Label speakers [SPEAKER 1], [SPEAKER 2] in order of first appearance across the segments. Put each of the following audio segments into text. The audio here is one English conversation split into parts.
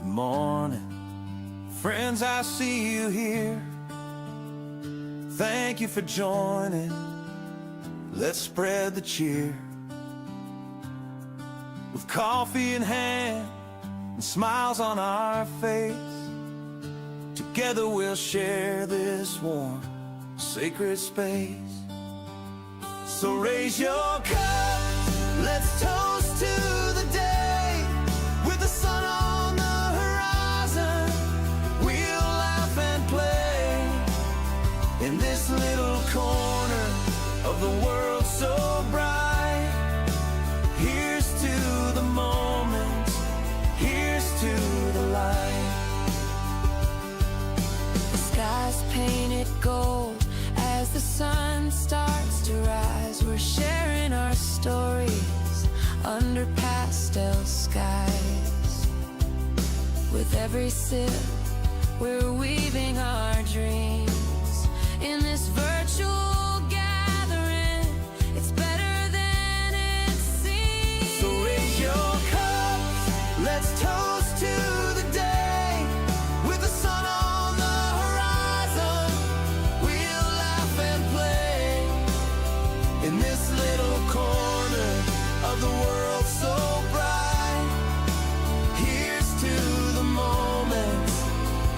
[SPEAKER 1] Good morning, friends, I see you here. Thank you for joining. Let's spread the cheer. With coffee in hand and smiles on our face, together we'll share this warm, sacred space. So raise your cup, let's toast to the day. With the sun on the horizon, we'll laugh and play. In this little corner of the world so bright, here's to the moment, here's to the light.
[SPEAKER 2] The sky's painted gold as the sun starts to rise. We're sharing our stories under pastel skies. With every sip, we're weaving our dreams. In this virtual gathering, it's better than it seems.
[SPEAKER 1] So raise your cups, let's toast to the day. With the sun on the horizon, we'll laugh and play. In this little corner of the world so bright, here's to the moment,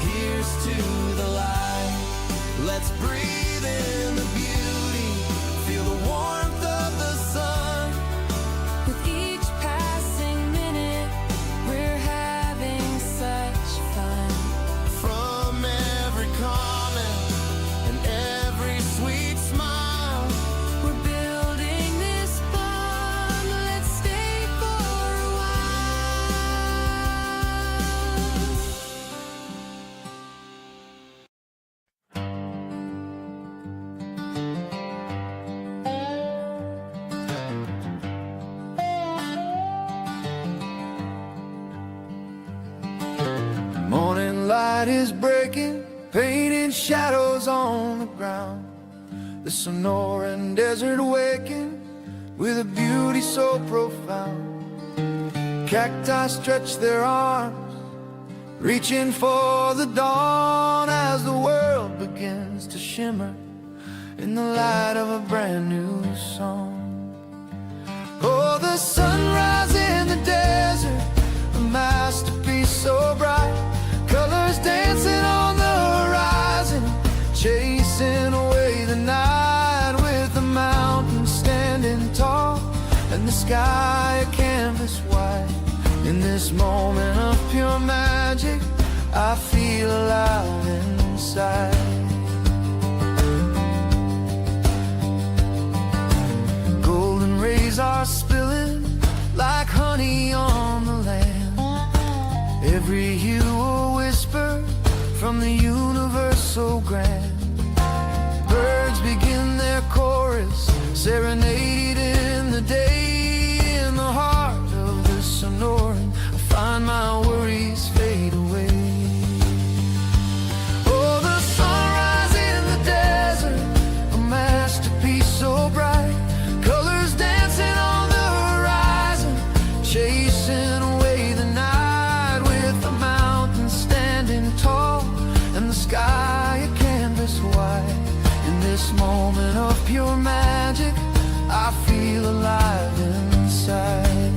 [SPEAKER 1] here's to the light. Let's breathe in the beauty, feel the warmth of the sun.
[SPEAKER 2] With each passing minute, we're having such fun.
[SPEAKER 1] From every comment and every sweet smile,
[SPEAKER 2] We're building this bond. Let's stay for a
[SPEAKER 1] morning light is breaking, painting shadows on the ground. The Sonoran desert waking with a beauty so profound. Cacti stretch their arms, reaching for the dawn as the world begins to shimmer in the light of a brand new song. Oh, the sunrise in the desert, a masterpiece so bright. Colors dancing on the horizon, chasing away the night. With the mountains standing tall and the sky a canvas white. In this moment of pure magic, I feel alive inside. Golden rays are spilling like honey on the land. Every hue a whisper from the universe so grand. Birds begin their chorus, serenading the day. In the heart of the Sonoran, I find my worries fade away. Oh, the sunrise in the desert, a masterpiece so bright. Colors dancing on the horizon, chasing away the night. With the mountains standing tall and the sky a canvas white. In this moment of pure magic, I feel alive inside.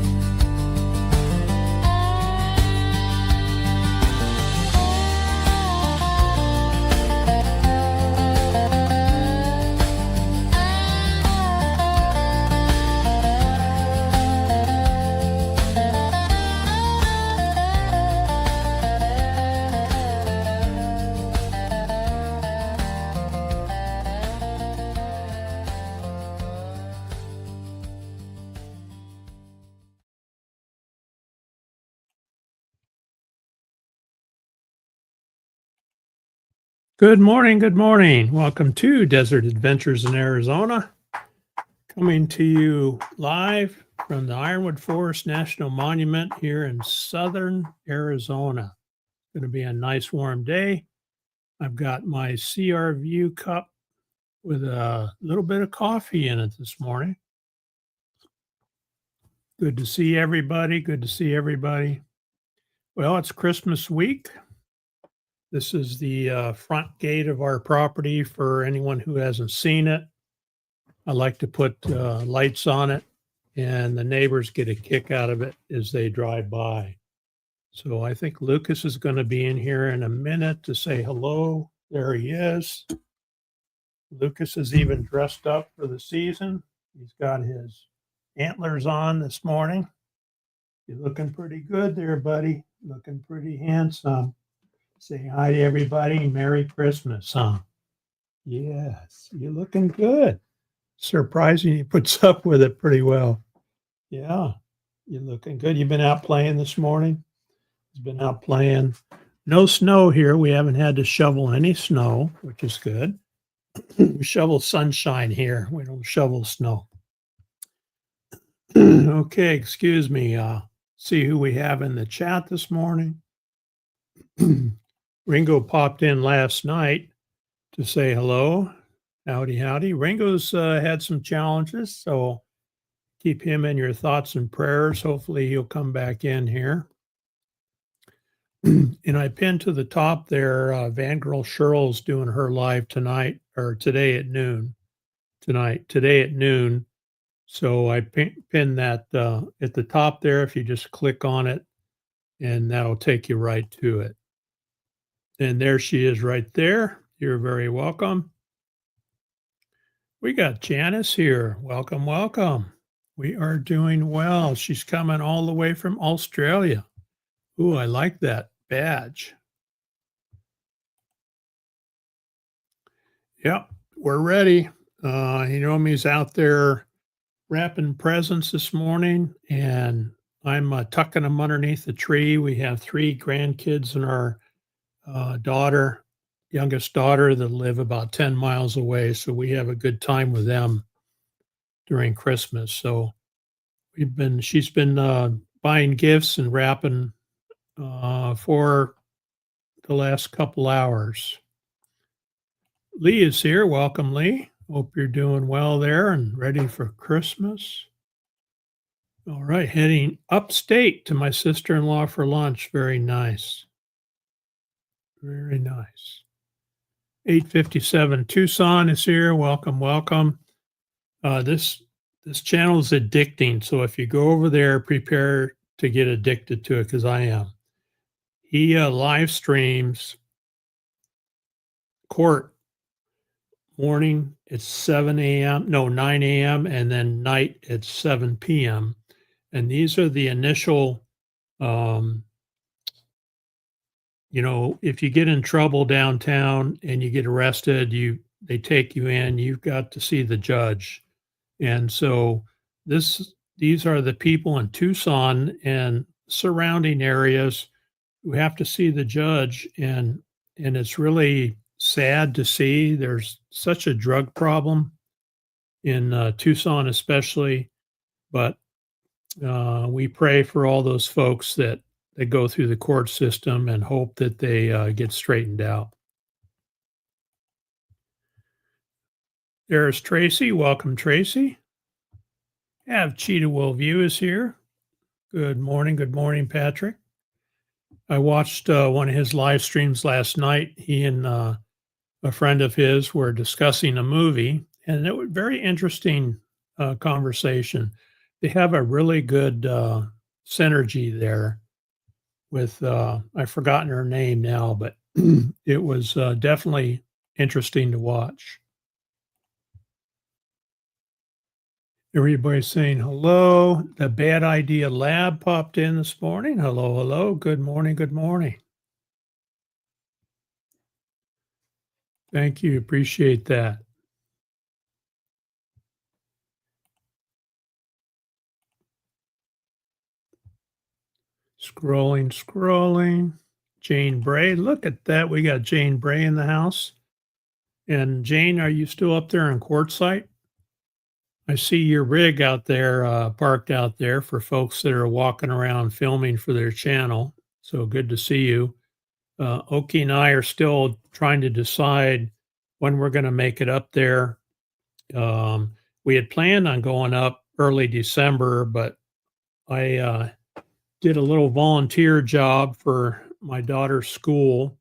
[SPEAKER 3] Good morning. Good morning. Welcome to Desert Adventures in Arizona. Coming to you live from the Ironwood Forest National Monument here in southern Arizona. It's going to be a nice warm day. I've got my CR View cup with a little bit of coffee in it this morning. Good to see everybody. Good to see everybody. Well, it's Christmas week. This is the front gate of our property for anyone who hasn't seen it. I like to put lights on it, and the neighbors get a kick out of it as they drive by. So I think Lucas is going to be in here in a minute to say hello. There he is. Lucas is even dressed up for the season. He's got his antlers on this morning. You're looking pretty good there, buddy. Looking pretty handsome. Say hi to everybody. Merry Christmas, huh? Yes, you're looking good. Surprising he puts up with it pretty well. Yeah, you're looking good. You've been out playing this morning? He's been out playing. No snow here. We haven't had to shovel any snow, which is good. We shovel sunshine here. We don't shovel snow. Okay, excuse me. See who we have in the chat this morning. Ringo popped in last night to say hello. Howdy, howdy. Ringo's had some challenges, so keep him in your thoughts and prayers. Hopefully he'll come back in here. And I pinned to the top there, Van Girl Sherrill's doing her live tonight, or today at noon. Today at noon. So I pinned that at the top there. If you just click on it, and that'll take you right to it. And there she is right there. You're very welcome. We got Janice here. Welcome, welcome. We are doing well. She's coming all the way from Australia. Ooh, I like that badge. Yep, we're ready. Hiromi's out there wrapping presents this morning, and I'm tucking them underneath the tree. We have 3 grandkids and our youngest daughter that live about 10 miles away. So we have a good time with them during Christmas. So she's been buying gifts and wrapping for the last couple hours. Lee is here. Welcome, Lee. Hope you're doing well there and ready for Christmas. All right, heading upstate to my sister-in-law for lunch. Very nice. Very nice. 857 Tucson is here. Welcome, welcome. This channel is addicting, so if you go over there, prepare to get addicted to it, because I am. He live streams court morning at 9 a.m., and then night at 7 p.m. And these are the initial, if you get in trouble downtown and you get arrested, they take you in, you've got to see the judge. And so these are the people in Tucson and surrounding areas who have to see the judge, and it's really sad to see. There's such a drug problem in Tucson especially, but we pray for all those folks that go through the court system and hope that they get straightened out. There's Tracy. Welcome, Tracy. Have Cheetah Will View is here. Good morning. Good morning, Patrick. I watched one of his live streams last night. He and a friend of his were discussing a movie, and it was very interesting conversation. They have a really good synergy there with, I've forgotten her name now, but it was definitely interesting to watch. Everybody's saying hello. The Bad Idea Lab popped in this morning. Hello, hello. Good morning, good morning. Thank you. Appreciate that. Scrolling. Jane Bray. Look at that. We got Jane Bray in the house. And Jane, are you still up there in Quartzsite? I see your rig out there, parked out there for folks that are walking around filming for their channel. So good to see you. Oki and I are still trying to decide when we're going to make it up there. We had planned on going up early December, but I did a little volunteer job for my daughter's school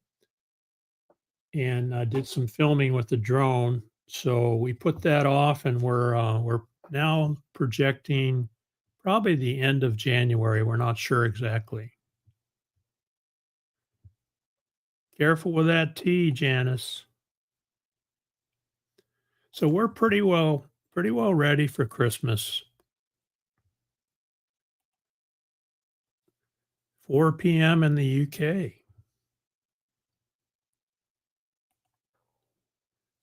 [SPEAKER 3] and did some filming with the drone. So we put that off, and we're now projecting probably the end of January. We're not sure exactly. Careful with that tea, Janice. So we're pretty well ready for Christmas. 4 p.m. in the UK.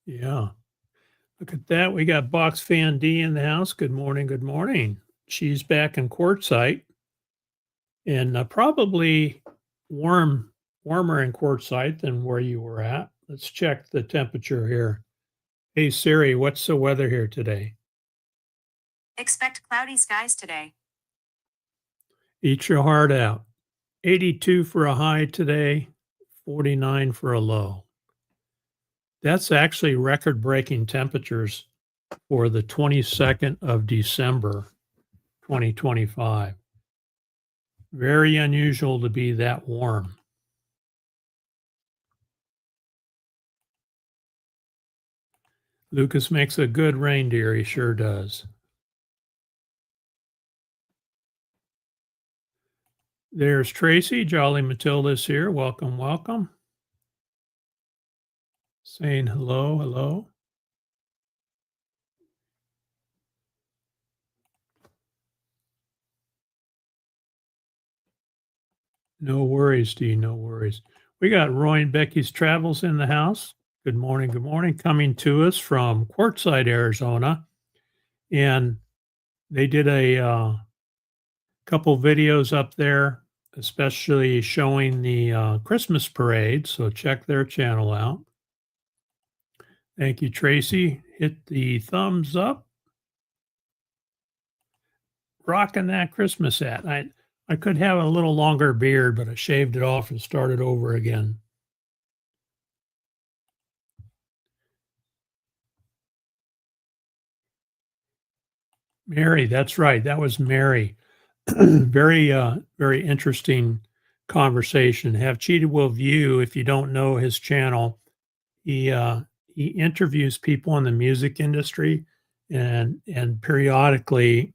[SPEAKER 3] Yeah. Look at that. We got Box Fan D in the house. Good morning. Good morning. She's back in Quartzsite and probably warmer in Quartzsite than where you were at. Let's check the temperature here. Hey Siri, what's the weather here today?
[SPEAKER 4] Expect cloudy skies today.
[SPEAKER 3] Eat your heart out. 82 for a high today, 49 for a low. That's actually record-breaking temperatures for the 22nd of December, 2025. Very unusual to be that warm. Lucas makes a good reindeer, he sure does. There's Tracy. Jolly Matilda's here. Welcome, welcome. Saying hello, hello. No worries, Dee, no worries. We got Roy and Becky's Travels in the house. Good morning, coming to us from Quartzsite, Arizona. And they did a couple videos up there, especially showing the Christmas parade. So check their channel out. Thank you, Tracy. Hit the thumbs up. Rocking that Christmas hat. I could have a little longer beard, but I shaved it off and started over again. Mary, that's right. That was Mary. Very interesting conversation. Have Cheetah Will View, if you don't know his channel, he interviews people in the music industry and periodically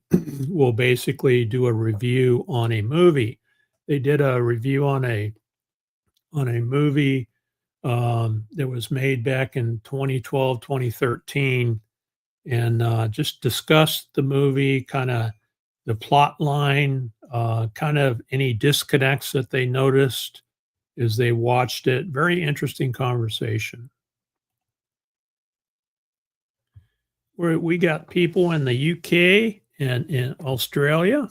[SPEAKER 3] will basically do a review on a movie. They did a review on a movie that was made back in 2012, 2013, and just discussed the movie, kind of the plot line, kind of any disconnects that they noticed as they watched it. Very interesting conversation. We got people in the UK and in Australia,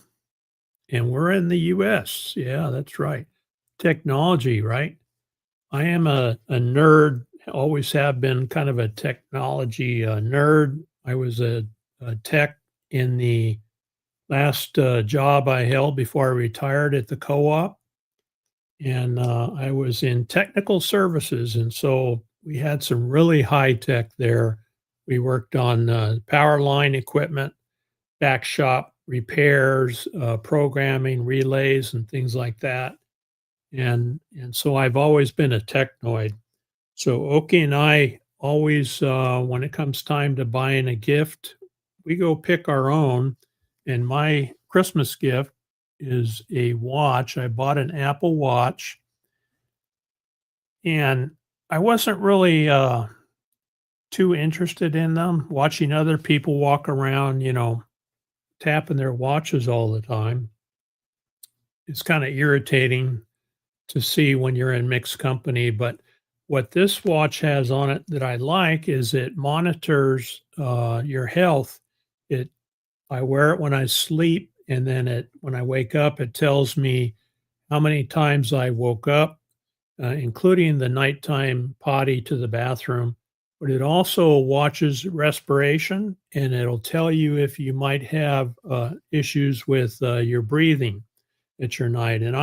[SPEAKER 3] and we're in the US. Yeah, that's right. Technology, right? I am a nerd, always have been kind of a technology nerd. I was a tech in the last job I held before I retired at the co-op. And I was in technical services. And so we had some really high tech there. We worked on power line equipment, back shop repairs, programming, relays, and things like that. And so I've always been a technoid. So Oki and I always, when it comes time to buying a gift, we go pick our own. And my Christmas gift is a watch. I bought an Apple Watch, and I wasn't really too interested in them, watching other people walk around, tapping their watches all the time. It's kind of irritating to see when you're in mixed company. But what this watch has on it that I like is it monitors your health. I wear it when I sleep, and then when I wake up, it tells me how many times I woke up, including the nighttime potty to the bathroom. But it also watches respiration, and it'll tell you if you might have issues with your breathing at night. And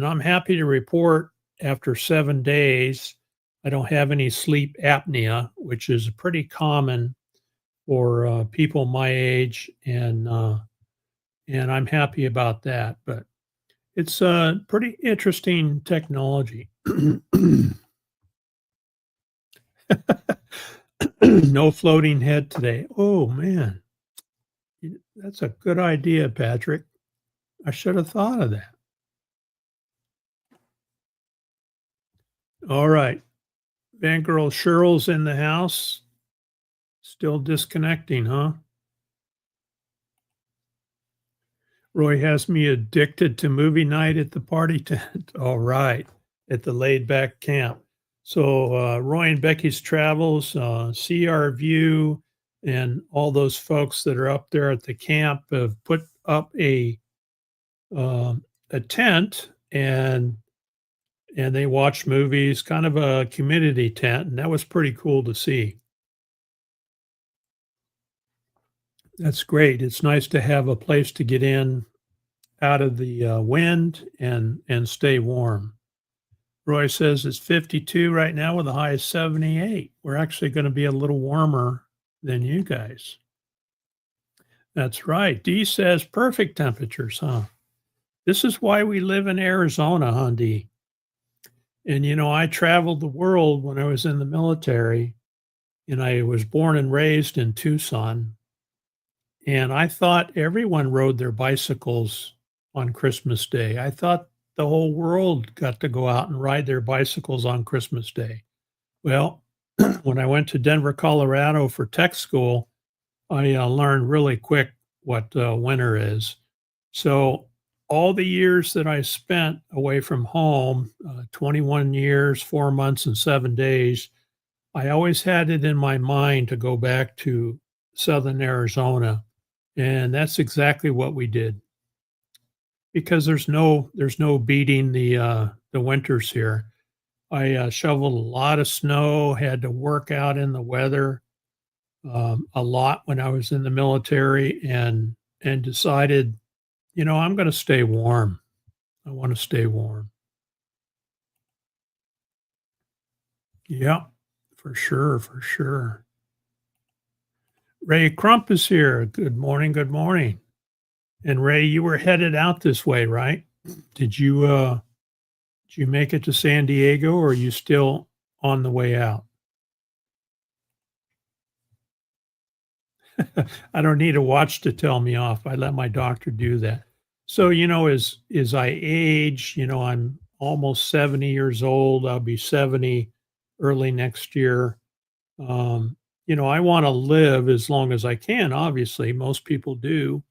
[SPEAKER 3] I'm happy to report after 7 days, I don't have any sleep apnea, which is pretty common for people my age, and I'm happy about that. But It's pretty interesting technology. No floating head today. Oh, man. That's a good idea, Patrick. I should have thought of that. All right. Van Girl Cheryl's in the house. Still disconnecting, huh? Roy has me addicted to movie night at the party tent. All right. At the laid back camp. So Roy and Becky's Travels, CR View, and all those folks that are up there at the camp have put up a tent, and they watch movies, kind of a community tent, and that was pretty cool to see. That's great. It's nice to have a place to get in out of the wind and stay warm. Roy says it's 52 right now with a high of 78. We're actually going to be a little warmer than you guys. That's right. Dee says perfect temperatures, huh? This is why we live in Arizona, huh, Dee? And, you know, I traveled the world when I was in the military, and I was born and raised in Tucson. And I thought everyone rode their bicycles on Christmas Day. I thought the whole world got to go out and ride their bicycles on Christmas Day. Well, when I went to Denver, Colorado for tech school, I learned really quick what winter is. So all the years that I spent away from home, 21 years, 4 months, and 7 days, I always had it in my mind to go back to Southern Arizona. And that's exactly what we did. Because there's no beating the winters here. I shoveled a lot of snow, had to work out in the weather a lot when I was in the military, and decided, you know, I'm going to stay warm. I want to stay warm. Yeah, for sure, for sure. Ray Crump is here. Good morning. Good morning. And Ray, you were headed out this way, right? Did you make it to San Diego, or are you still on the way out? I don't need a watch to tell me off. I let my doctor do that. So, you know, as I age, you know, I'm almost 70 years old. I'll be 70 early next year. You know, I want to live as long as I can. Obviously, most people do.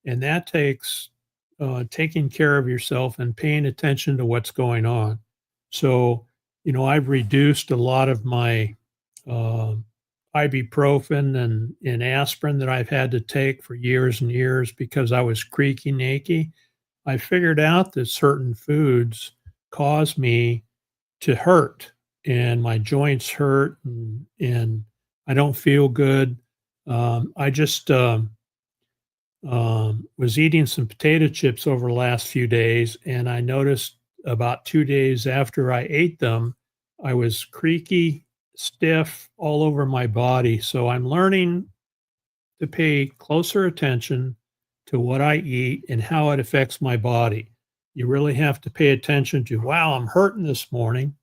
[SPEAKER 3] And that takes taking care of yourself and paying attention to what's going on. So, you know, I've reduced a lot of my ibuprofen and aspirin that I've had to take for years and years because I was creaky and achy. I figured out that certain foods cause me to hurt, and my joints hurt, and I don't feel good. I just was eating some potato chips over the last few days, and I noticed about 2 days after I ate them, I was creaky, stiff all over my body. So I'm learning to pay closer attention to what I eat and how it affects my body. You really have to pay attention to, wow, I'm hurting this morning.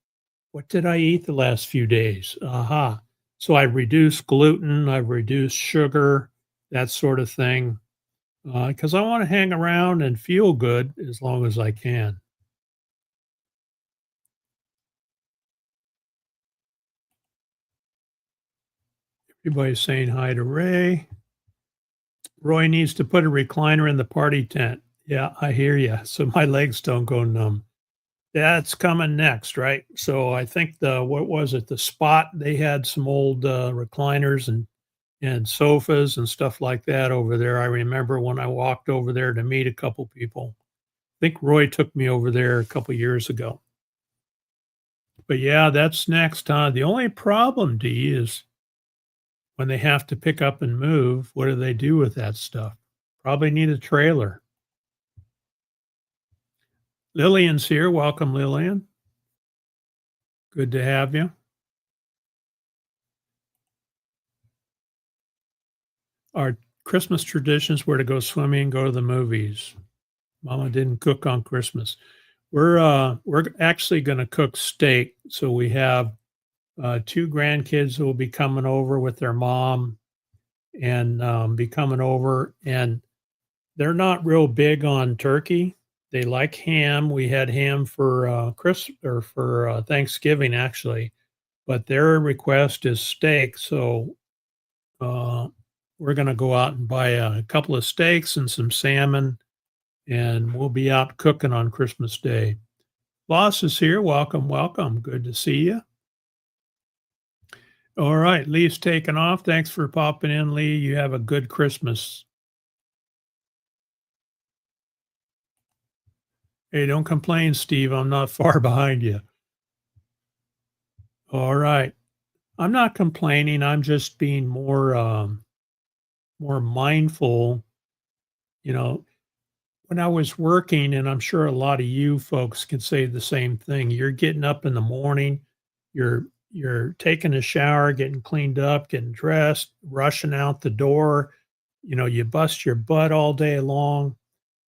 [SPEAKER 3] What did I eat the last few days? Aha. So I've reduced gluten, I've reduced sugar, that sort of thing, because I want to hang around and feel good as long as I can. Everybody's saying hi to Ray. Roy needs to put a recliner in the party tent. Yeah, I hear you. So my legs don't go numb. That's coming next, right? So I think what was it? The Spot, they had some old recliners and sofas and stuff like that over there. I remember when I walked over there to meet a couple people. I think Roy took me over there a couple years ago. But yeah, that's next, huh? The only problem, D, is when they have to pick up and move, what do they do with that stuff? Probably need a trailer. Lillian's here. Welcome, Lillian. Good to have you. Our Christmas traditions were to go swimming, go to the movies. Mama didn't cook on Christmas. We're actually going to cook steak. So we have two grandkids who will be coming over with their mom and be coming over, and they're not real big on turkey. They like ham. We had ham for Thanksgiving actually, but their request is steak. So we're going to go out and buy a couple of steaks and some salmon, and we'll be out cooking on Christmas Day. Boss is here. Welcome, welcome. Good to see you. All right, Lee's taking off. Thanks for popping in, Lee. You have a good Christmas. Hey, don't complain, Steve. I'm not far behind you. All right. I'm not complaining. I'm just being more mindful. You know, when I was working, and I'm sure a lot of you folks can say the same thing. You're getting up in the morning, you're taking a shower, getting cleaned up, getting dressed, rushing out the door. You know, you bust your butt all day long,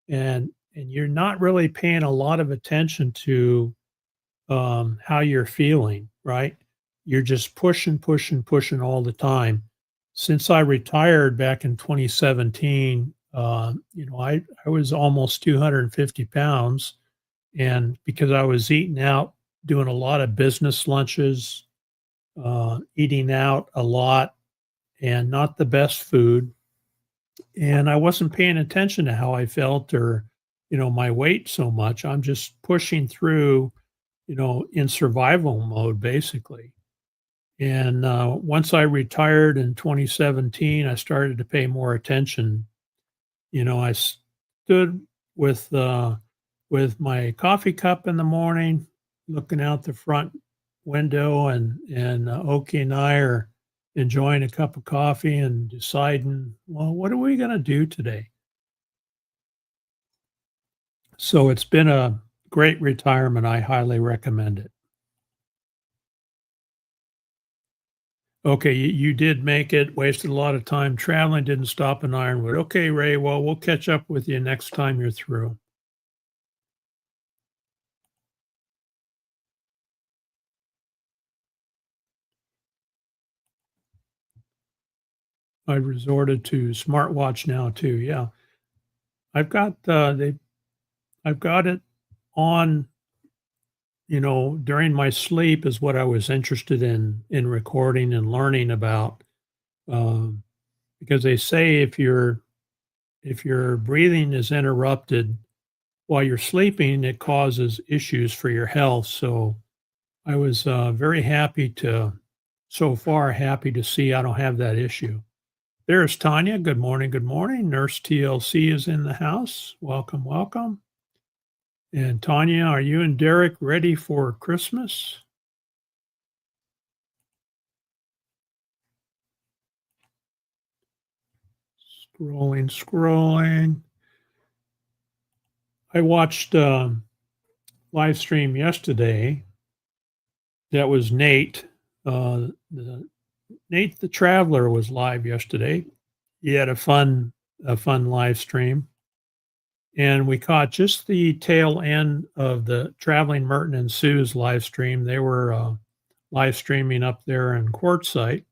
[SPEAKER 3] and you're not really paying a lot of attention to how you're feeling, right? You're just pushing, pushing, pushing all the time. Since I retired back in 2017, I was almost 250 pounds. And because I was eating out, doing a lot of business lunches, eating out a lot, and not the best food. And I wasn't paying attention to how I felt or, my weight so much. I'm just pushing through, in survival mode, basically. And once I retired in 2017, I started to pay more attention. I stood with my coffee cup in the morning, looking out the front window, and Oki and I are enjoying a cup of coffee and deciding, well, what are we going to do today? So it's been a great retirement. I highly recommend it. Okay, you did make it, wasted a lot of time traveling, didn't stop in Ironwood. Okay, Ray, well, we'll catch up with you next time you're through. I've resorted to smartwatch now too. Yeah, I've got I've got it on. During my sleep is what I was interested in recording and learning about, because they say if your breathing is interrupted while you're sleeping, it causes issues for your health. So I was very happy to see I don't have that issue. There's Tanya. Good morning. Good morning. Nurse TLC is in the house. Welcome, welcome. And Tanya, are you and Derek ready for Christmas? Scrolling. I watched live stream yesterday. That was Nate. Nate the Traveler was live yesterday. He had a fun live stream. And we caught just the tail end of the Traveling Merton and Sue's live stream. They were live streaming up there in Quartzsite.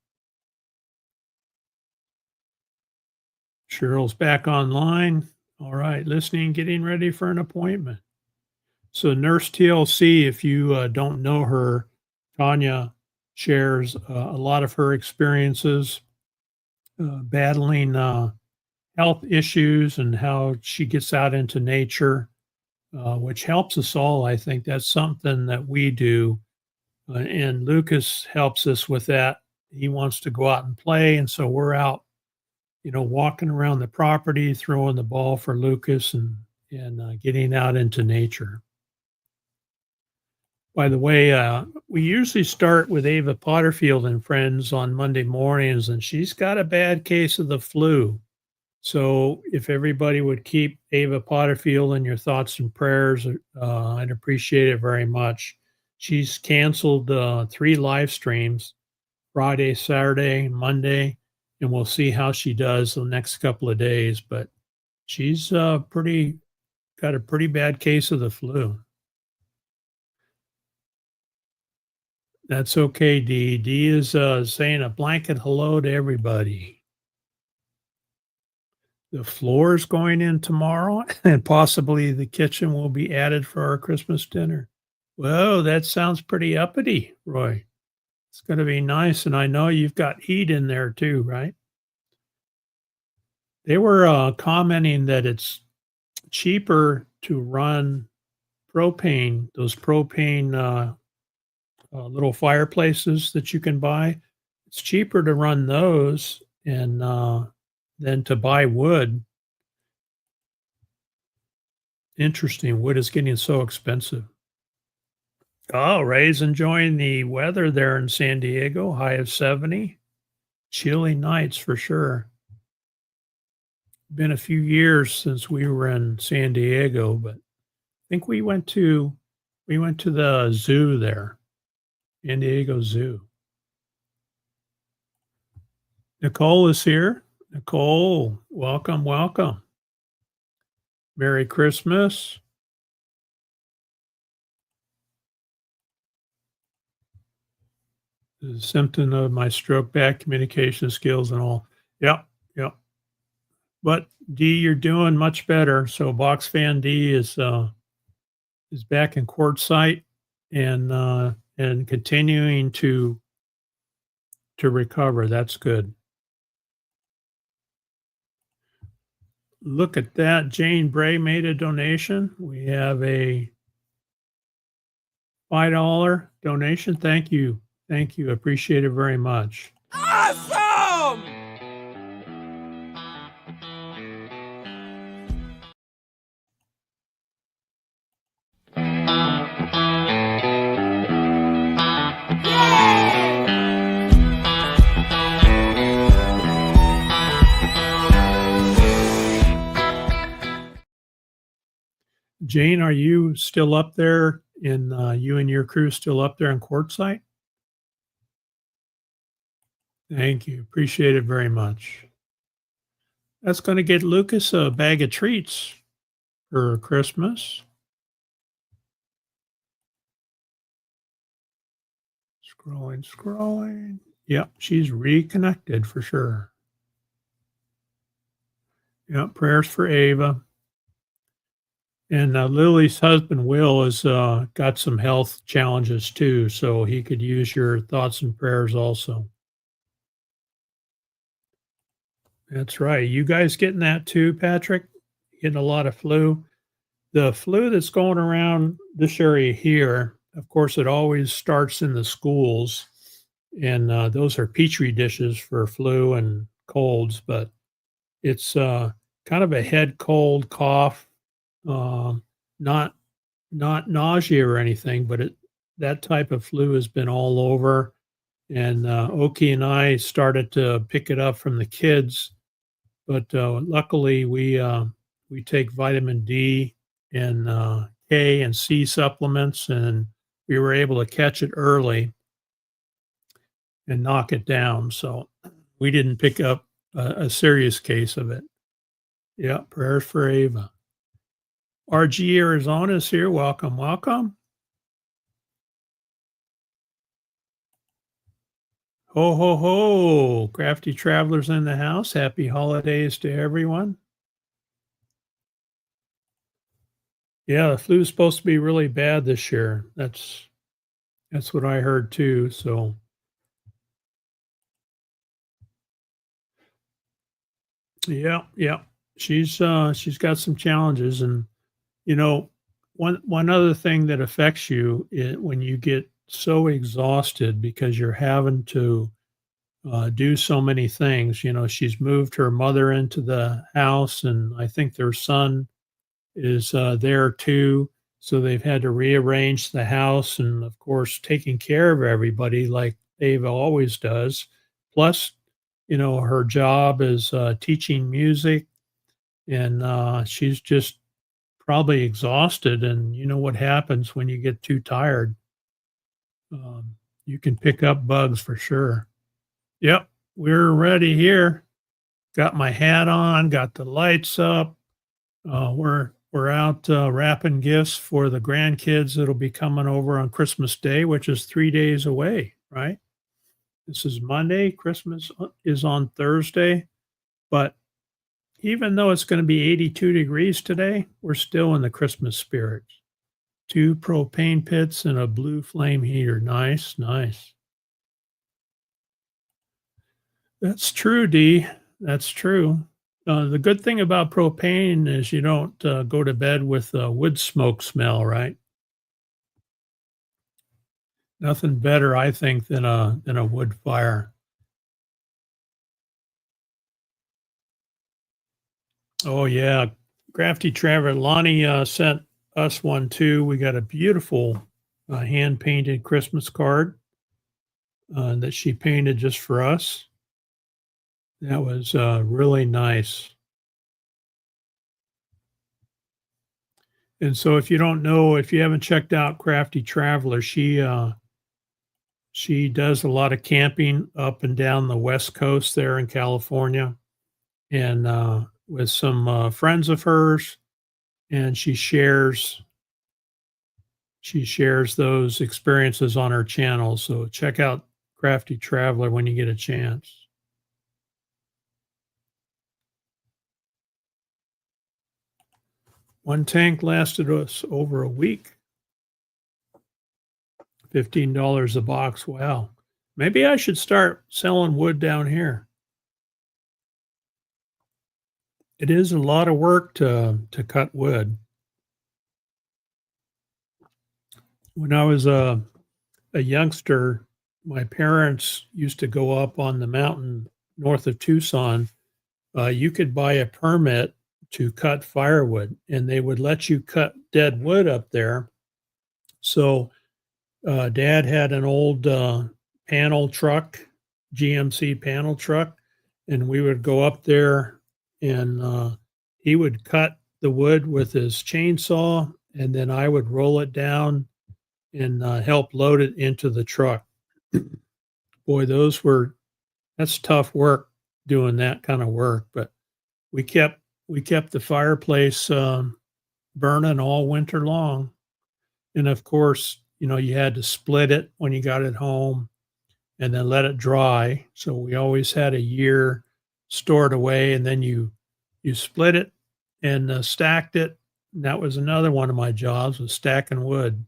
[SPEAKER 3] Cheryl's back online. All right, listening, getting ready for an appointment. So Nurse TLC, if you don't know her, Tanya shares a lot of her experiences battling health issues and how she gets out into nature, which helps us all. I think that's something that we do. And Lucas helps us with that. He wants to go out and play. And so we're out, walking around the property, throwing the ball for Lucas and getting out into nature. By the way, we usually start with Ava Potterfield and friends on Monday mornings, and she's got a bad case of the flu. So if everybody would keep Ava Potterfield in your thoughts and prayers, I'd appreciate it very much. She's canceled 3 live streams, Friday, Saturday, Monday, and we'll see how she does the next couple of days. But she's pretty got a pretty bad case of the flu. That's okay, Dee. Dee is saying a blanket hello to everybody. The floor is going in tomorrow, and possibly the kitchen will be added for our Christmas dinner. Whoa, that sounds pretty uppity, Roy. It's going to be nice, and I know you've got heat in there too, right? They were commenting that it's cheaper to run propane, those propane little fireplaces that you can buy. It's cheaper to run those and than to buy wood. Interesting. Wood is getting so expensive. Oh, Ray's enjoying the weather there in San Diego, high of 70. Chilly nights for sure. Been a few years since we were in San Diego, but I think we went to the zoo there, San Diego Zoo. Nicole is here. Nicole, welcome, welcome. Merry Christmas. The symptom of my stroke back, communication skills and all. Yep, yep. But D, you're doing much better. So Box Fan D is back in quartzsite and continuing to recover. That's good. Look at that. Jane Bray made a donation. We have a $5 donation. Thank you. Thank you. Appreciate it very much.
[SPEAKER 5] Awesome!
[SPEAKER 3] Jane, are you still up there in you and your crew still up there in quartzsite? Thank you. Appreciate it very much. That's going to get Lucas a bag of treats for Christmas. Scrolling. Yep, she's reconnected for sure. Yep, prayers for Ava. And Lily's husband, Will, has got some health challenges too, so he could use your thoughts and prayers also. That's right. You guys getting that too, Patrick? Getting a lot of flu? The flu that's going around this area here, of course, it always starts in the schools, and those are petri dishes for flu and colds, but it's kind of a head cold, cough, not nausea or anything, but that type of flu has been all over. And Oki and I started to pick it up from the kids, but luckily we take vitamin D and K and C supplements, and we were able to catch it early and knock it down. So we didn't pick up a serious case of it. Yeah, prayers for Ava. RG Arizona is here. Welcome, welcome. Ho, ho, ho. Crafty travelers in the house. Happy holidays to everyone. Yeah, the flu is supposed to be really bad this year. That's what I heard too. So yeah. She's got some challenges, and you know, one other thing that affects you when you get so exhausted because you're having to do so many things. You know, she's moved her mother into the house, and I think their son is there too. So they've had to rearrange the house, and of course, taking care of everybody like Ava always does. Plus, you know, her job is teaching music, and she's just probably exhausted. And you know what happens when you get too tired? You can pick up bugs for sure. Yep, we're ready here. Got my hat on, got the lights up. We're We're out wrapping gifts for the grandkids that'll be coming over on Christmas Day, which is 3 days away, right? This is Monday. Christmas is on Thursday. But even though it's going to be 82 degrees today, we're still in the Christmas spirit. 2 propane pits and a blue flame heater. Nice, nice. That's true, Dee. That's true. The good thing about propane is you don't go to bed with a wood smoke smell, right? Nothing better, I think, than a wood fire. Oh yeah, Crafty Trevor. Lonnie sent us one too. We got a beautiful hand painted Christmas card that she painted just for us. That was really nice. And so, if you don't know, if you haven't checked out Crafty Traveler, she does a lot of camping up and down the West Coast there in California, and with some friends of hers, and she shares those experiences on her channel. So check out Crafty Traveler when you get a chance. One tank lasted us over a week. $15 a box. Wow. Maybe I should start selling wood down here. It is a lot of work to cut wood. When I was a youngster, my parents used to go up on the mountain north of Tucson. You could buy a permit to cut firewood, and they would let you cut dead wood up there. So Dad had an old panel truck, GMC panel truck, and we would go up there and he would cut the wood with his chainsaw, and then I would roll it down and help load it into the truck. Boy, that's tough work doing that kind of work, but we kept the fireplace burning all winter long. And of course, you had to split it when you got it home and then let it dry. So we always had a year stored away, and then you split it and stacked it. And that was another one of my jobs, was stacking wood.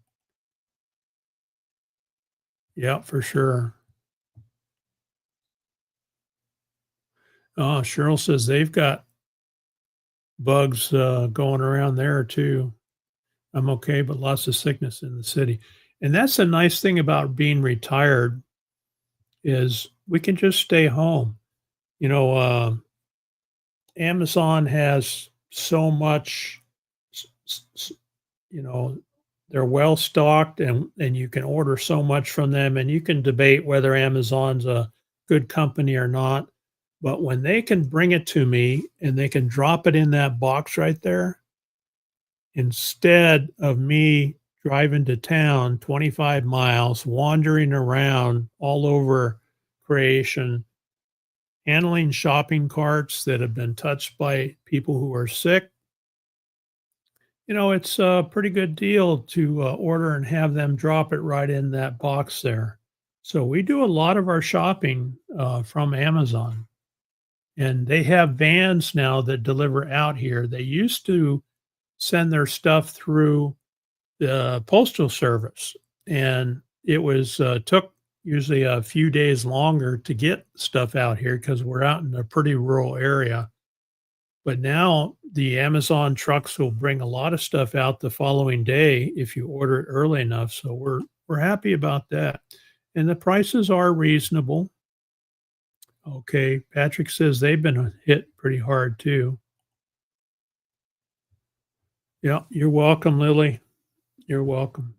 [SPEAKER 3] Yeah, for sure. Oh, Cheryl says they've got bugs going around there too. I'm okay, but lots of sickness in the city. And that's a nice thing about being retired, is we can just stay home. Amazon has so much, they're well stocked, and you can order so much from them, and you can debate whether Amazon's a good company or not. But when they can bring it to me and they can drop it in that box right there, instead of me driving to town 25 miles, wandering around all over creation, handling shopping carts that have been touched by people who are sick, it's a pretty good deal to order and have them drop it right in that box there. So we do a lot of our shopping from Amazon. And they have vans now that deliver out here. They used to send their stuff through the postal service, and it was took usually a few days longer to get stuff out here because we're out in a pretty rural area. But now the Amazon trucks will bring a lot of stuff out the following day if you order it early enough. So we're happy about that, and the prices are reasonable. Okay, Patrick says they've been hit pretty hard too. Yeah, you're welcome, Lily. You're welcome.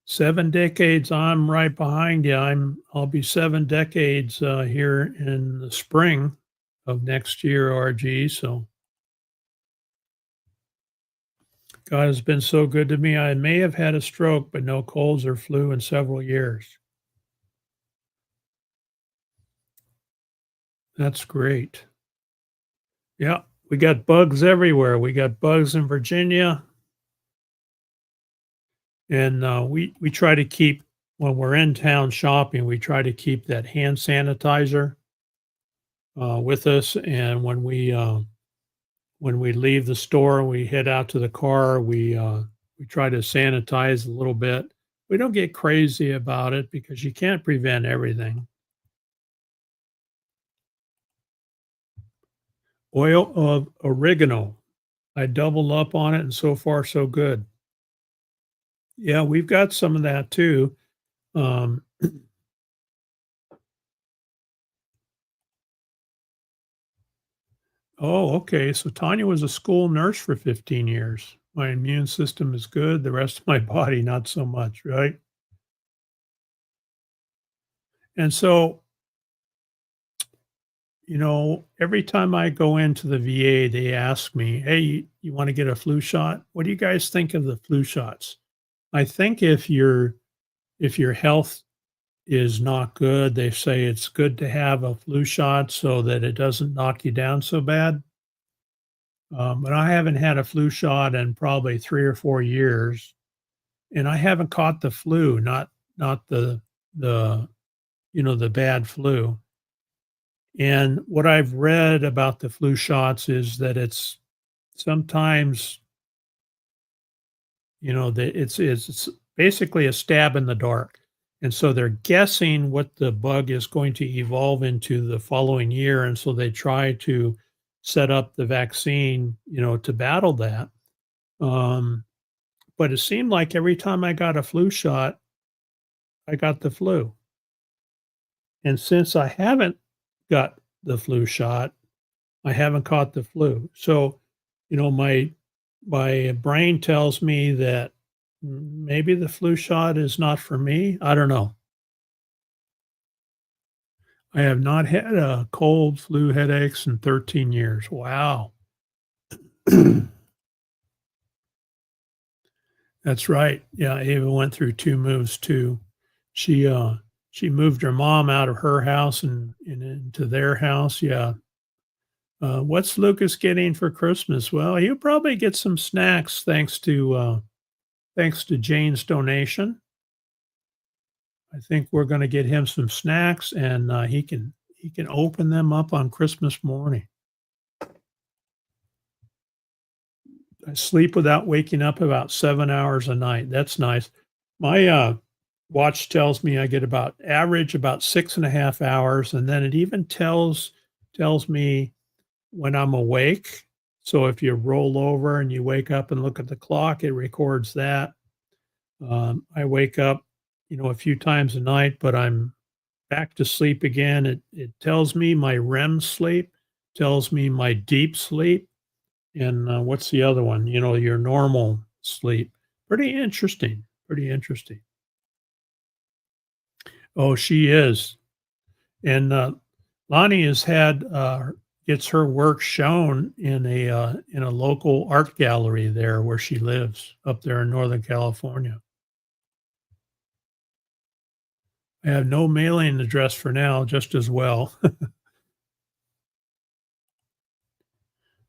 [SPEAKER 3] Seven decades, I'm right behind you. I'll be 7 decades here in the spring of next year, RG. So God has been so good to me. I may have had a stroke, but no colds or flu in several years. That's great. Yeah, we got bugs everywhere. We got bugs in Virginia, and we try to keep when we're in town shopping. We try to keep that hand sanitizer with us, and when we leave the store, we head out to the car. We try to sanitize a little bit. We don't get crazy about it because you can't prevent everything. Oil of oregano. I doubled up on it, and so far so good. Yeah, we've got some of that too. Um, oh, okay. So Tanya was a school nurse for 15 years. My immune system is good. The rest of my body, not so much, right? And so, every time I go into the VA, they ask me, "Hey, you want to get a flu shot? What do you guys think of the flu shots?" I think if your health is not good, they say it's good to have a flu shot so that it doesn't knock you down so bad. But I haven't had a flu shot in probably 3 or 4 years, and I haven't caught the flu, not the the bad flu. And what I've read about the flu shots is that it's sometimes, that it's basically a stab in the dark. And so they're guessing what the bug is going to evolve into the following year. And so they try to set up the vaccine, to battle that. Um, but it seemed like every time I got a flu shot, I got the flu. And since I haven't got the flu shot, I haven't caught the flu. So, my brain tells me that maybe the flu shot is not for me. I don't know. I have not had a cold, flu, headaches in 13 years. Wow. That's right. Yeah, Ava went through 2 moves too. She moved her mom out of her house and into their house. Yeah. What's Lucas getting for Christmas? Well, he'll probably get some snacks thanks to Jane's donation. I think we're going to get him some snacks, and he can open them up on Christmas morning. I sleep without waking up about 7 hours a night. That's nice. My watch tells me I get about 6.5 hours, and then it even tells me when I'm awake. So if you roll over and you wake up and look at the clock, it records that. I wake up, a few times a night, but I'm back to sleep again. It tells me my REM sleep, tells me my deep sleep, and what's the other one? Your normal sleep. Pretty interesting. Pretty interesting. Oh, she is. And Lonnie gets her work shown in a local art gallery there where she lives up there in Northern California. I have no mailing address for now, just as well.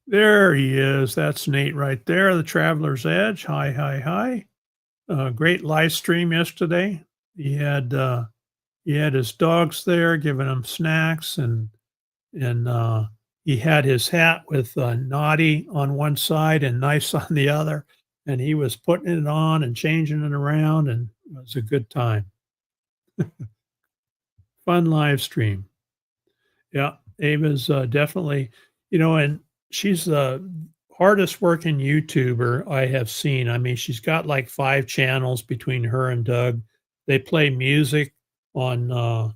[SPEAKER 3] There he is. That's Nate right there, the Traveler's Edge. Hi, hi, hi. Great live stream yesterday. He had his dogs there, giving them snacks, and he had his hat with naughty on one side and nice on the other, and he was putting it on and changing it around, and it was a good time. Fun live stream. Yeah, Ava's definitely, and she's the hardest working YouTuber I have seen. I mean, she's got like 5 channels between her and Doug. They play music on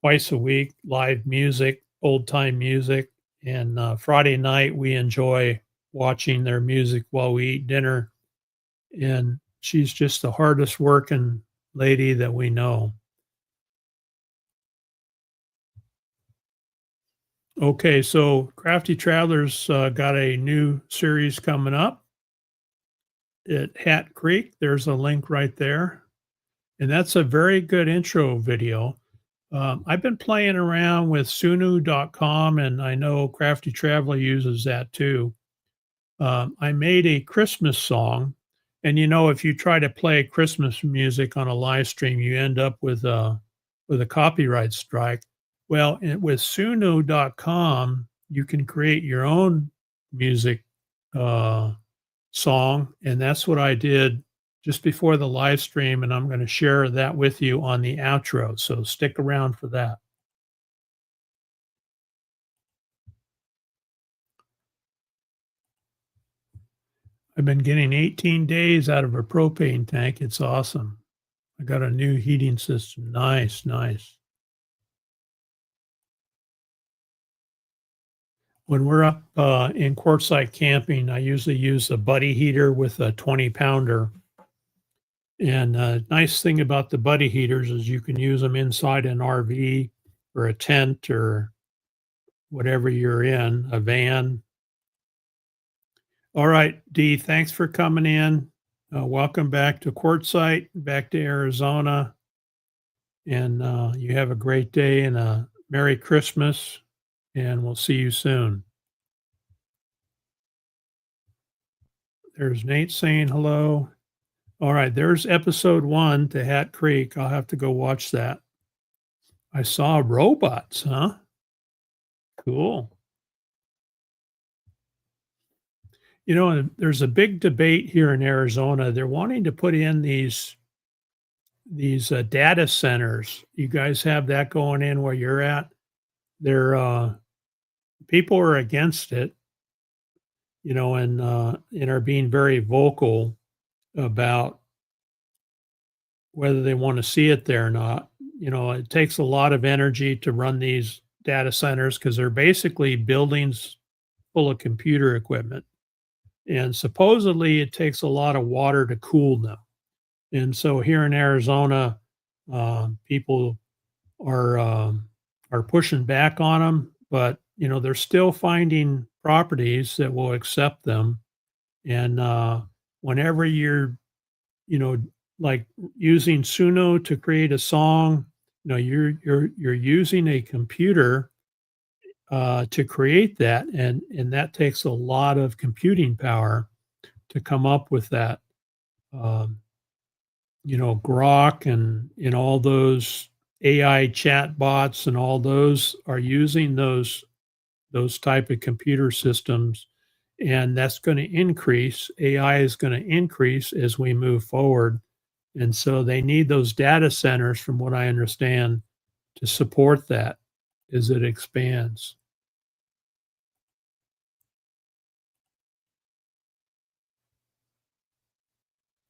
[SPEAKER 3] twice a week, live music, old time music. And Friday night, we enjoy watching their music while we eat dinner. And she's just the hardest working lady that we know. Okay, so Crafty Travelers got a new series coming up at Hat Creek. There's a link right there. And that's a very good intro video. I've been playing around with Sunu.com, and I know Crafty Traveler uses that too. I made a Christmas song, and if you try to play Christmas music on a live stream, you end up with a copyright strike. Well, with Sunu.com, you can create your own music song, and that's what I did just before the live stream, and I'm going to share that with you on the outro. So stick around for that. I've been getting 18 days out of a propane tank. It's awesome. I got a new heating system. Nice, nice. When we're up in Quartzsite camping, I usually use a buddy heater with a 20-pounder. And nice thing about the buddy heaters is you can use them inside an RV or a tent or whatever you're in, a van. All right, Dee, thanks for coming in. Welcome back to Quartzsite, back to Arizona. And you have a great day and a Merry Christmas, and we'll see you soon. There's Nate saying hello. All right, there's episode 1 to Hat Creek. I'll have to go watch that. I saw robots, huh? Cool. There's a big debate here in Arizona. They're wanting to put in these data centers. You guys have that going in where you're at? People are against it, and are being very vocal about whether they want to see it there or not. It takes a lot of energy to run these data centers because they're basically buildings full of computer equipment. And supposedly it takes a lot of water to cool them. And so here in Arizona, people are pushing back on them, but they're still finding properties that will accept them. And whenever you're, like using Suno to create a song, you're using a computer to create that, and that takes a lot of computing power to come up with that. Grok and all those AI chat bots and all those are using those type of computer systems, and that's going to increase. AI is going to increase as we move forward, and so they need those data centers, from what I understand, to support that as it expands.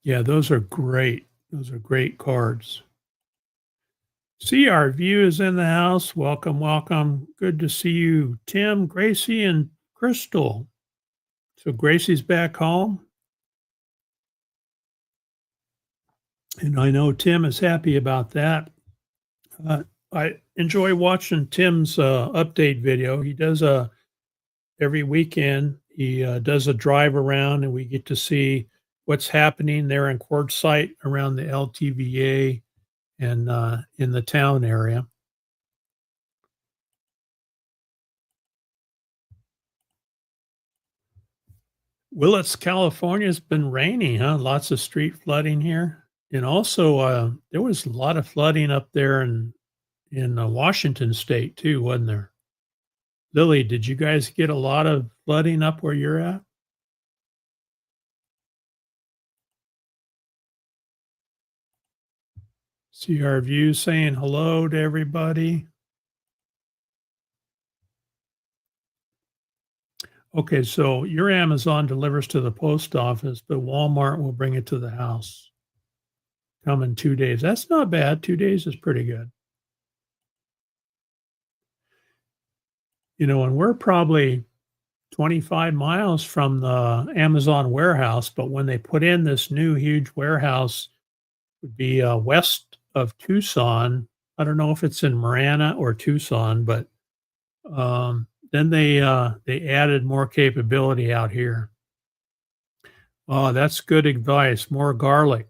[SPEAKER 3] Yeah, those are great. Those are great cards. See, our view is in the house. Welcome, welcome. Good to see you, Tim, Gracie, and Crystal. So Gracie's back home. And I know Tim is happy about that. I enjoy watching Tim's update video. He does every weekend. He does a drive around, and we get to see what's happening there in Quartzsite around the LTVA and in the town area. Willits, California has been raining, huh? Lots of street flooding here. And also, there was a lot of flooding up there in Washington State too, wasn't there? Lily, did you guys get a lot of flooding up where you're at? See our view saying hello to everybody. Okay, so your Amazon delivers to the post office, but Walmart will bring it to the house. Come in 2 days. That's not bad. 2 days is pretty good. And we're probably 25 miles from the Amazon warehouse, but when they put in this new huge warehouse, it would be west of Tucson. I don't know if it's in Marana or Tucson, but then they added more capability out here. Oh, that's good advice. More garlic.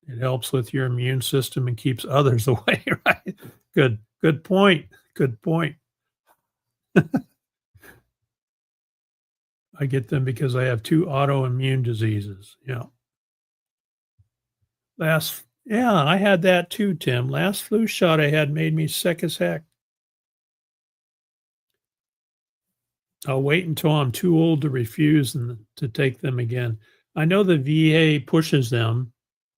[SPEAKER 3] It helps with your immune system and keeps others away, right? Good point. Good point. I get them because I have 2 autoimmune diseases. Yeah. Yeah, I had that too, Tim. Last flu shot I had made me sick as heck. I'll wait until I'm too old to refuse and to take them again. I know the VA pushes them.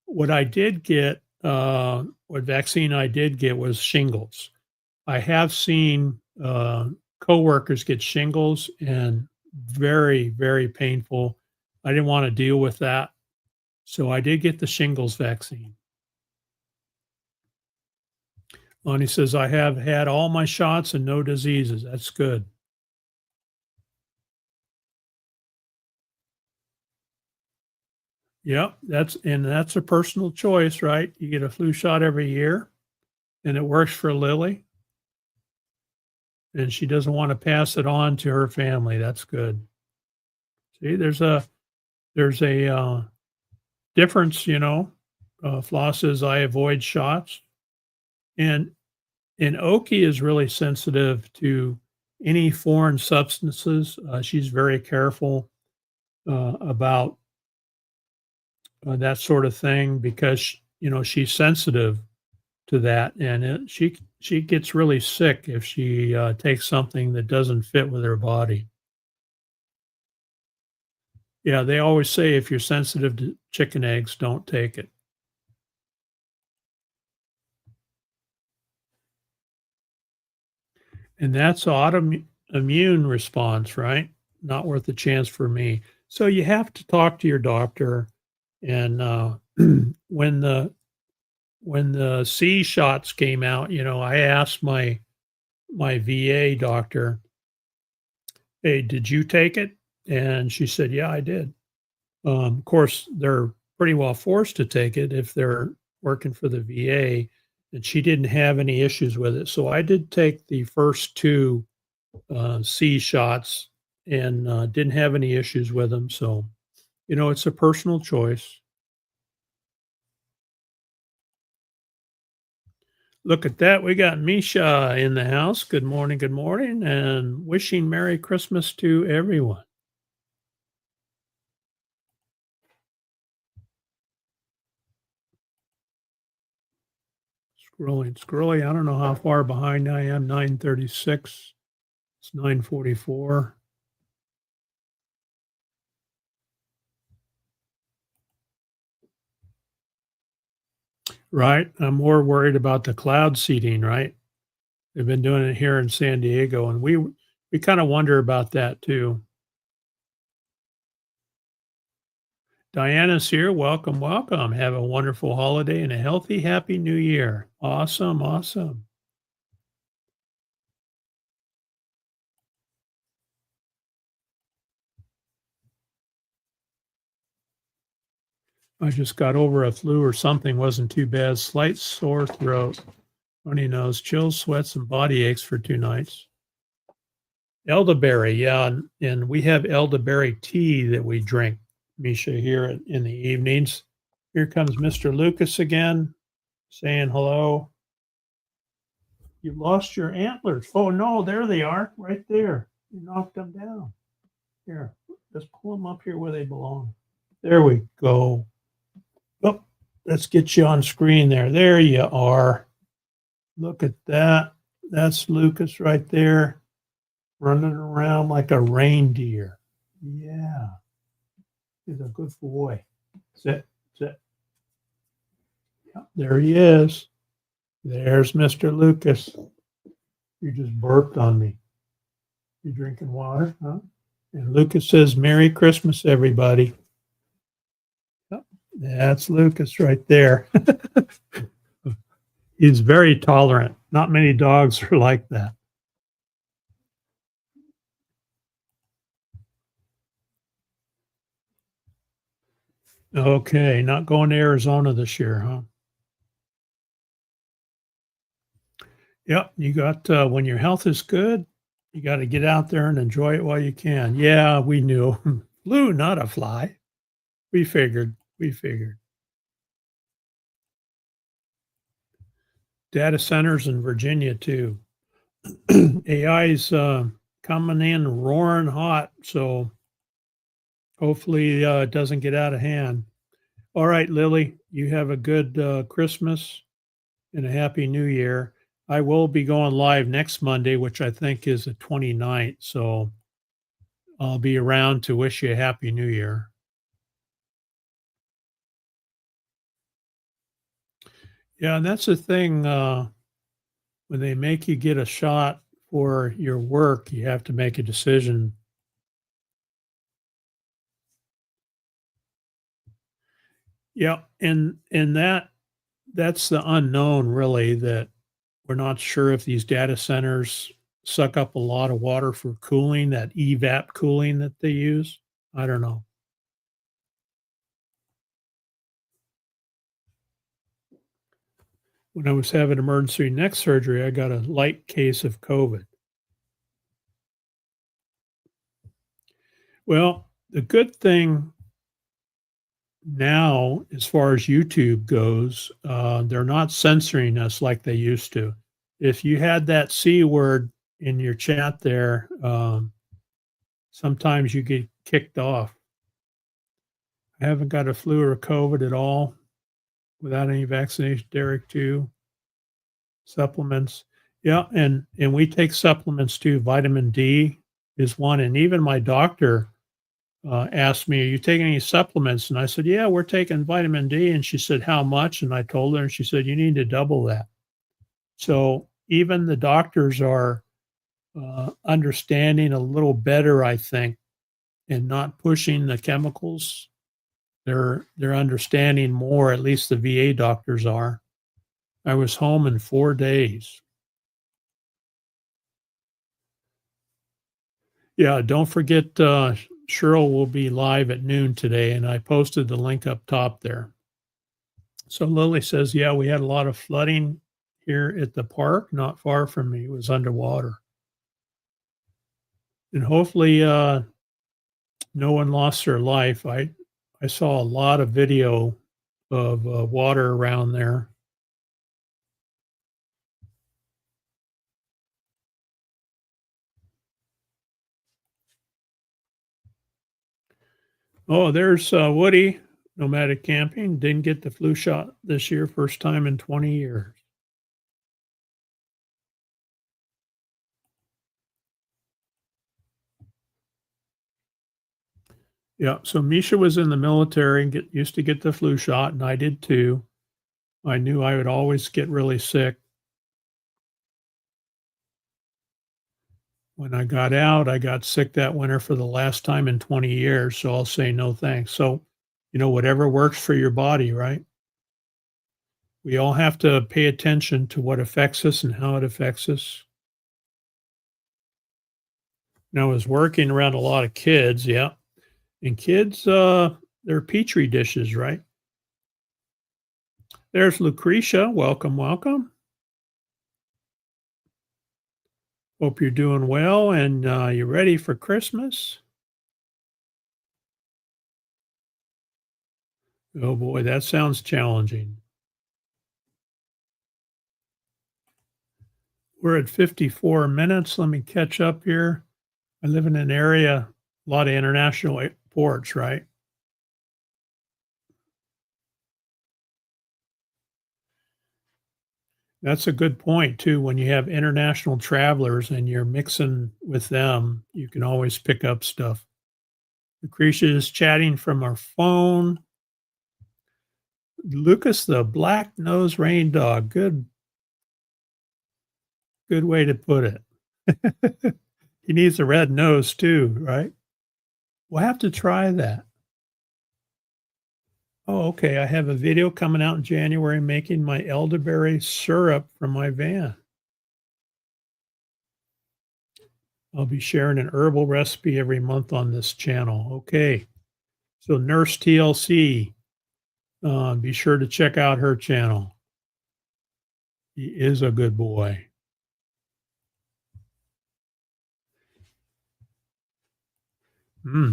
[SPEAKER 3] What I did get, what vaccine I did get was shingles. I have seen coworkers get shingles and very, very painful. I didn't want to deal with that. So I did get the shingles vaccine. Lonnie says, I have had all my shots and no diseases. That's good. Yep, that's a personal choice, right? You get a flu shot every year, and it works for Lily, and she doesn't want to pass it on to her family. That's good. See, there's a difference, Floss says I avoid shots, and Oki is really sensitive to any foreign substances. She's very careful about that sort of thing because she's sensitive to that, and she gets really sick if she takes something that doesn't fit with her body. Yeah, they always say if you're sensitive to chicken eggs, don't take it. And that's autoimmune response, right? Not worth the chance for me. So you have to talk to your doctor. And when the C shots came out, I asked my VA doctor, "Hey, did you take it?" And she said, "Yeah, I did." Of course, they're pretty well forced to take it if they're working for the VA, and she didn't have any issues with it. So I did take the first 2 C shots and didn't have any issues with them. So, it's a personal choice. Look at that. We got Misha in the house. Good morning, and wishing Merry Christmas to everyone. Scrolling. I don't know how far behind I am. 9:36. It's 9:44. Right. I'm more worried about the cloud seeding, right? They've been doing it here in San Diego, and we kind of wonder about that too. Diana's here. Welcome, welcome. Have a wonderful holiday and a healthy, happy new year. Awesome, awesome. I just got over a flu or something, wasn't too bad. Slight sore throat, runny nose, chills, sweats, and body aches for 2 nights. Elderberry, yeah, and we have elderberry tea that we drink, Misha, here in the evenings. Here comes Mr. Lucas again, saying hello. You lost your antlers. Oh no, there they are, right there. You knocked them down. Here, let's pull them up here where they belong. There we go. Oh, let's get you on screen there. There you are. Look at that. That's Lucas right there, running around like a reindeer. Yeah. He's a good boy. Sit. Yeah, there he is. There's Mr. Lucas. You just burped on me. You drinking water, huh? And Lucas says, Merry Christmas, everybody. Yep, that's Lucas right there. He's very tolerant. Not many dogs are like that. Okay, not going to Arizona this year, huh? Yep, you got when your health is good, you got to get out there and enjoy it while you can. Yeah, we knew. Flu, not a fly. We figured. data centers in Virginia too. AI's coming in roaring hot, so hopefully it doesn't get out of hand. All right, Lily, you have a good Christmas and a happy new year. I will be going live next Monday, which I think is the 29th. So I'll be around to wish you a happy new year. Yeah, and that's the thing. When they make you get a shot for your work, you have to make a decision. Yeah, and that's the unknown really, that we're not sure if these data centers suck up a lot of water for cooling, that evap cooling that they use. I don't know. When I was having emergency neck surgery, I got a light case of COVID. Well, the good thing now, as far as YouTube goes, they're not censoring us like they used to. If you had that C word in your chat there, sometimes you get kicked off. I haven't got a flu or a COVID at all without any vaccination. Derek, too. Supplements. Yeah, and we take supplements too. Vitamin D is one. And even my doctor asked me, "Are you taking any supplements?" And I said, "Yeah, we're taking vitamin D." And she said, "How much?" And I told her, and she said, "You need to double that." So even the doctors are understanding a little better, I think, and not pushing the chemicals. They're understanding more. At least the VA doctors are. I was home in 4 days. Yeah, don't forget, Cheryl will be live at noon today, and I posted the link up top there. So Lily says, yeah, we had a lot of flooding here at the park, not far from me. It was underwater. And hopefully no one lost their life. I saw a lot of video of water around there. Oh, there's Woody, Nomadic Camping. Didn't get the flu shot this year, first time in 20 years. Yeah, so Misha was in the military and used to get the flu shot, and I did too. I knew I would always get really sick. When I got out, I got sick that winter for the last time in 20 years, so I'll say no thanks. So, whatever works for your body, right? We all have to pay attention to what affects us and how it affects us. And I was working around a lot of kids, yeah. And kids, they're petri dishes, right? There's Lucretia. Welcome, welcome. Hope you're doing well and you're ready for Christmas. Oh boy, that sounds challenging. We're at 54 minutes. Let me catch up here. I live in an area, a lot of international ports, right? That's a good point too. When you have international travelers and you're mixing with them, you can always pick up stuff. Lucretia is chatting from our phone. Lucas, the black-nosed rain dog. Good way to put it. He needs a red nose too, right? We'll have to try that. Oh, okay. I have a video coming out in January making my elderberry syrup from my van. I'll be sharing an herbal recipe every month on this channel. Okay. So Nurse TLC, be sure to check out her channel. He is a good boy.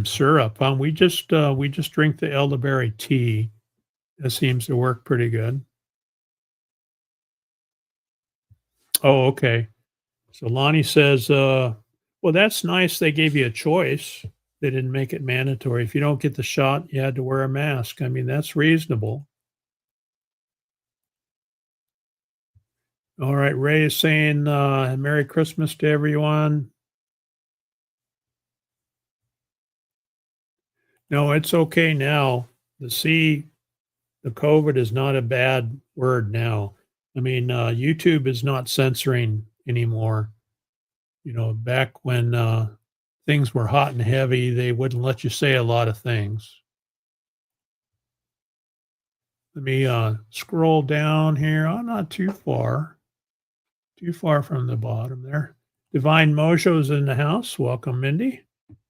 [SPEAKER 3] Syrup. We just drink the elderberry tea. That seems to work pretty good. Oh, okay. So Lonnie says, well, that's nice. They gave you a choice. They didn't make it mandatory. If you don't get the shot, you had to wear a mask. I mean, that's reasonable. All right. Ray is saying, Merry Christmas to everyone. No, it's okay now. The COVID is not a bad word now. I mean, YouTube is not censoring anymore. You know, back when things were hot and heavy, they wouldn't let you say a lot of things. Let me scroll down here. Oh, not too far from the bottom there. Divine Mojo's in the house. Welcome, Mindy.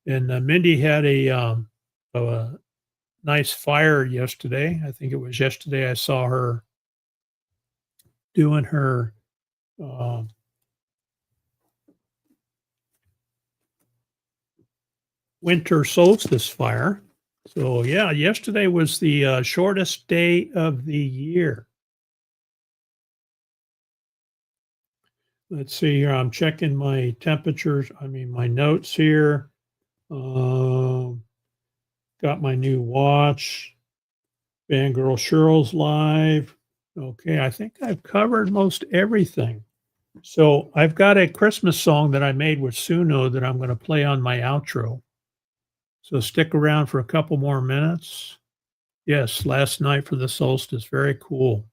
[SPEAKER 3] And Mindy had a nice fire yesterday. I think it was yesterday I saw her doing her winter solstice fire. So yeah, yesterday was the shortest day of the year. Let's see here. I'm checking my temperatures. I mean, my notes here. Got my new watch. Fangirl Cheryl's live. Okay, I think I've covered most everything. So I've got a Christmas song that I made with Suno that I'm going to play on my outro. So stick around for a couple more minutes. Yes, last night for the solstice. Very cool.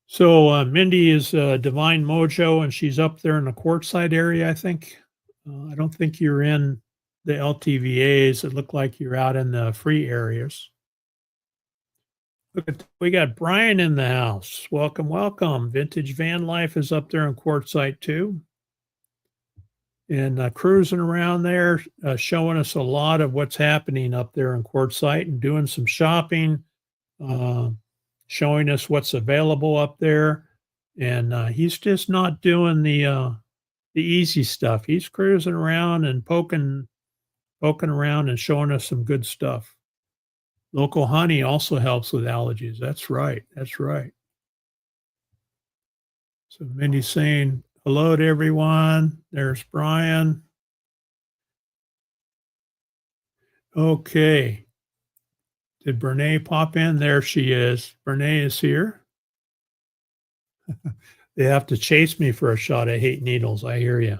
[SPEAKER 3] So Mindy is Divine Mojo, and she's up there in the courtside area, I think. I don't think you're in the LTVAs. It looked like you're out in the free areas. Look at, we got Brian in the house. Welcome, welcome. Vintage Van Life is up there in Quartzsite too. And cruising around there, showing us a lot of what's happening up there in Quartzsite and doing some shopping, showing us what's available up there. And he's just not doing the easy stuff. He's cruising around and poking around and showing us some good stuff. Local honey also helps with allergies. That's right. That's right. So Mindy's saying hello to everyone. There's Brian. Okay. Did Brene pop in? There she is. Brene is here. They have to chase me for a shot. I hate needles. I hear you.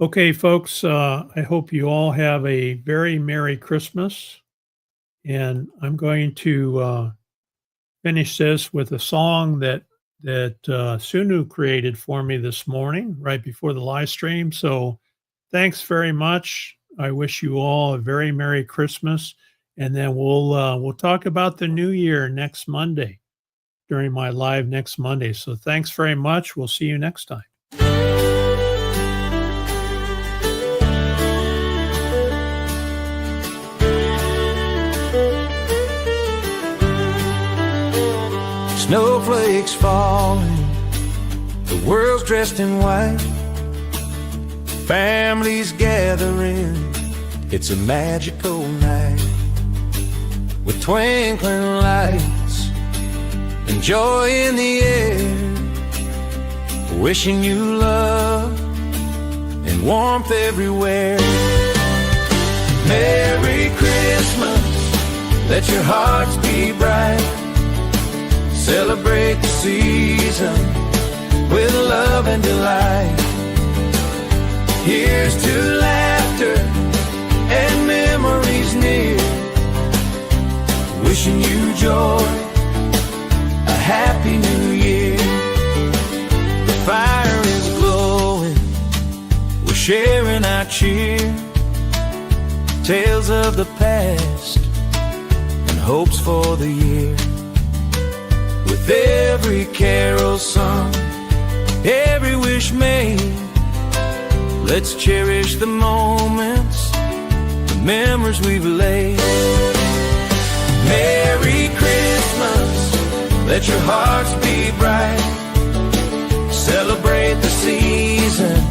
[SPEAKER 3] Okay, folks, I hope you all have a very Merry Christmas. And I'm going to finish this with a song that Sunu created for me this morning, right before the live stream. So thanks very much. I wish you all a very Merry Christmas. And then we'll talk about the new year next Monday during my live next Monday. So thanks very much. We'll see you next time.
[SPEAKER 1] Snowflakes falling, the world's dressed in white, families gathering, it's a magical night, with twinkling lights and joy in the air, wishing you love and warmth everywhere. Merry Christmas, let your hearts be bright, celebrate the season with love and delight. Here's to laughter and memories near, wishing you joy, a happy new year. The fire is glowing, we're sharing our cheer, tales of the past and hopes for the year. With every carol sung, every wish made, let's cherish the moments, the memories we've laid. Merry Christmas, let your hearts be bright, celebrate the season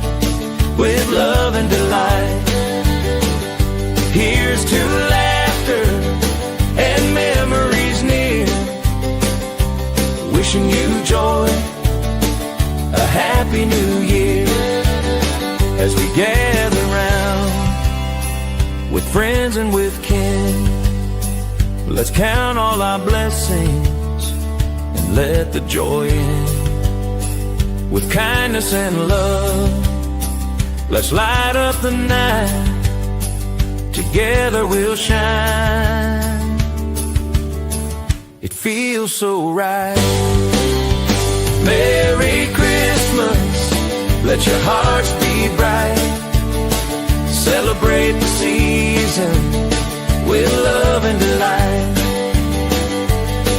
[SPEAKER 1] with love and delight. Here's to laughter and memories Wishing you joy, a happy new year. As we gather round with friends and with kin, let's count all our blessings and let the joy in. With kindness and love, let's light up the night. Together we'll shine. It feels so right. Merry Christmas, let your hearts be bright. Celebrate the season with love and delight.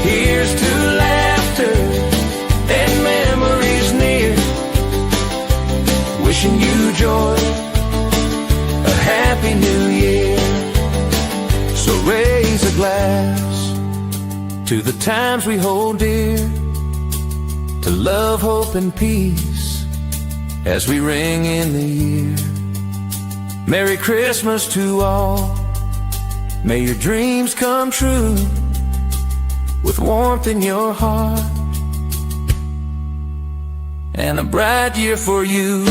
[SPEAKER 1] Here's to laughter and memories near. Wishing you joy, a happy new year. So raise a glass to the times we hold dear, to love, hope, and peace as we ring in the year. Merry Christmas to all. May your dreams come true with warmth in your heart and a bright year for you.